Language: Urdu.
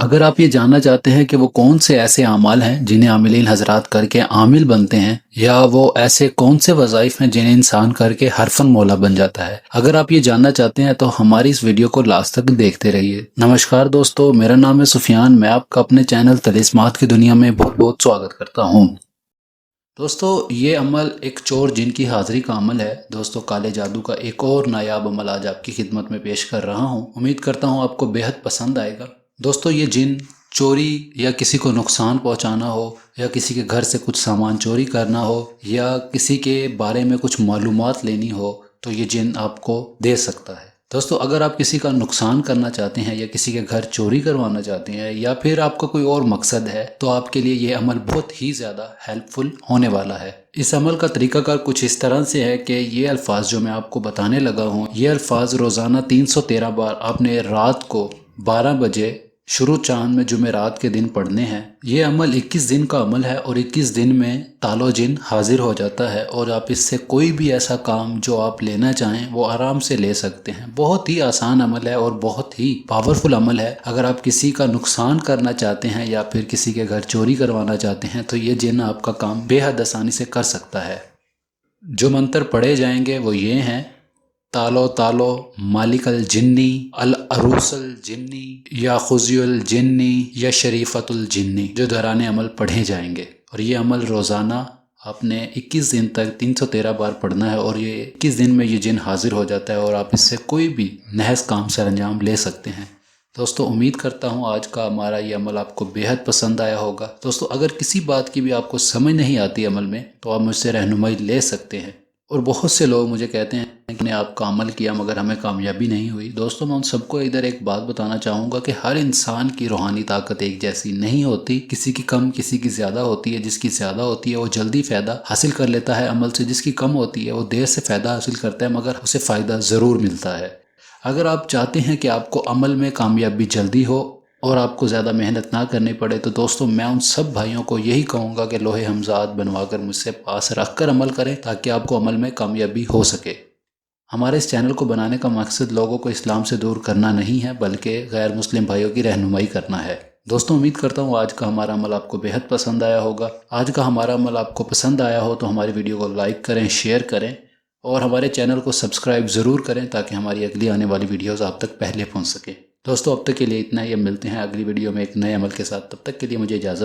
اگر آپ یہ جاننا چاہتے ہیں کہ وہ کون سے ایسے اعمال ہیں جنہیں عاملین حضرات کر کے عامل بنتے ہیں، یا وہ ایسے کون سے وظائف ہیں جنہیں انسان کر کے حرفن مولا بن جاتا ہے، اگر آپ یہ جاننا چاہتے ہیں تو ہماری اس ویڈیو کو لاسٹ تک دیکھتے رہیے۔ نمسکار دوستو، میرا نام ہے سفیان، میں آپ کا اپنے چینل طلسمات کی دنیا میں بہت بہت سواگت کرتا ہوں۔ دوستو، یہ عمل ایک چور جن کی حاضری کا عمل ہے۔ دوستو، کالے جادو کا ایک اور نایاب عمل آج آپ کی خدمت میں پیش کر رہا ہوں۔ امید کرتا ہوں آپ کو بےحد پسند آئے گا۔ دوستو، یہ جن چوری یا کسی کو نقصان پہنچانا ہو، یا کسی کے گھر سے کچھ سامان چوری کرنا ہو، یا کسی کے بارے میں کچھ معلومات لینی ہو، تو یہ جن آپ کو دے سکتا ہے۔ دوستو، اگر آپ کسی کا نقصان کرنا چاہتے ہیں یا کسی کے گھر چوری کروانا چاہتے ہیں، یا پھر آپ کا کوئی اور مقصد ہے، تو آپ کے لیے یہ عمل بہت ہی زیادہ ہیلپ فل ہونے والا ہے۔ اس عمل کا طریقہ کار کچھ اس طرح سے ہے کہ یہ الفاظ جو میں آپ کو بتانے لگا ہوں، یہ الفاظ روزانہ 313 بار آپ نے رات کو 12 بجے شروع چاند میں جمعرات کے دن پڑھنے ہیں۔ یہ عمل 21 دن کا عمل ہے، اور 21 دن میں تالو جن حاضر ہو جاتا ہے، اور آپ اس سے کوئی بھی ایسا کام جو آپ لینا چاہیں وہ آرام سے لے سکتے ہیں۔ بہت ہی آسان عمل ہے اور بہت ہی پاورفل عمل ہے۔ اگر آپ کسی کا نقصان کرنا چاہتے ہیں یا پھر کسی کے گھر چوری کروانا چاہتے ہیں، تو یہ جن آپ کا کام بے حد آسانی سے کر سکتا ہے۔ جو منتر پڑھے جائیں گے وہ یہ ہیں: تالو تالو مالک الجنی، العروس الجنی، یا خزی الجنی، یا شریفت الجنی، جو دوران عمل پڑھے جائیں گے۔ اور یہ عمل روزانہ آپ نے 21 دن تک 313 بار پڑھنا ہے، اور یہ 21 دن میں یہ جن حاضر ہو جاتا ہے، اور آپ اس سے کوئی بھی نحس کام سر انجام لے سکتے ہیں۔ دوستو، امید کرتا ہوں آج کا ہمارا یہ عمل آپ کو بےحد پسند آیا ہوگا۔ دوستو، اگر کسی بات کی بھی آپ کو سمجھ نہیں آتی عمل میں، تو آپ مجھ سے رہنمائی لے سکتے ہیں۔ اور بہت سے لوگ مجھے کہتے ہیں کہ آپ کا عمل کیا مگر ہمیں کامیابی نہیں ہوئی۔ دوستو، میں ان سب کو ادھر ایک بات بتانا چاہوں گا کہ ہر انسان کی روحانی طاقت ایک جیسی نہیں ہوتی۔ کسی کی کم، کسی کی زیادہ ہوتی ہے۔ جس کی زیادہ ہوتی ہے وہ جلدی فائدہ حاصل کر لیتا ہے عمل سے، جس کی کم ہوتی ہے وہ دیر سے فائدہ حاصل کرتا ہے، مگر اسے فائدہ ضرور ملتا ہے۔ اگر آپ چاہتے ہیں کہ آپ کو عمل میں کامیابی جلدی ہو اور آپ کو زیادہ محنت نہ کرنی پڑے، تو دوستو میں ان سب بھائیوں کو یہی کہوں گا کہ لوح ہمزاد بنوا کر مجھ سے پاس رکھ کر عمل کریں، تاکہ آپ کو عمل میں کامیابی ہو سکے۔ ہمارے اس چینل کو بنانے کا مقصد لوگوں کو اسلام سے دور کرنا نہیں ہے، بلکہ غیر مسلم بھائیوں کی رہنمائی کرنا ہے۔ دوستو، امید کرتا ہوں آج کا ہمارا عمل آپ کو بےحد پسند آیا ہوگا۔ آج کا ہمارا عمل آپ کو پسند آیا ہو تو ہماری ویڈیو کو لائک کریں، شیئر کریں، اور ہمارے چینل کو سبسکرائب ضرور کریں، تاکہ ہماری اگلی آنے والی ویڈیوز آپ تک پہلے پہنچ سکے۔ دوستو، اب تک کے لیے اتنا ہی۔ اب ملتے ہیں اگلی ویڈیو میں ایک نئے عمل کے ساتھ۔ تب تک کے لیے مجھے اجازت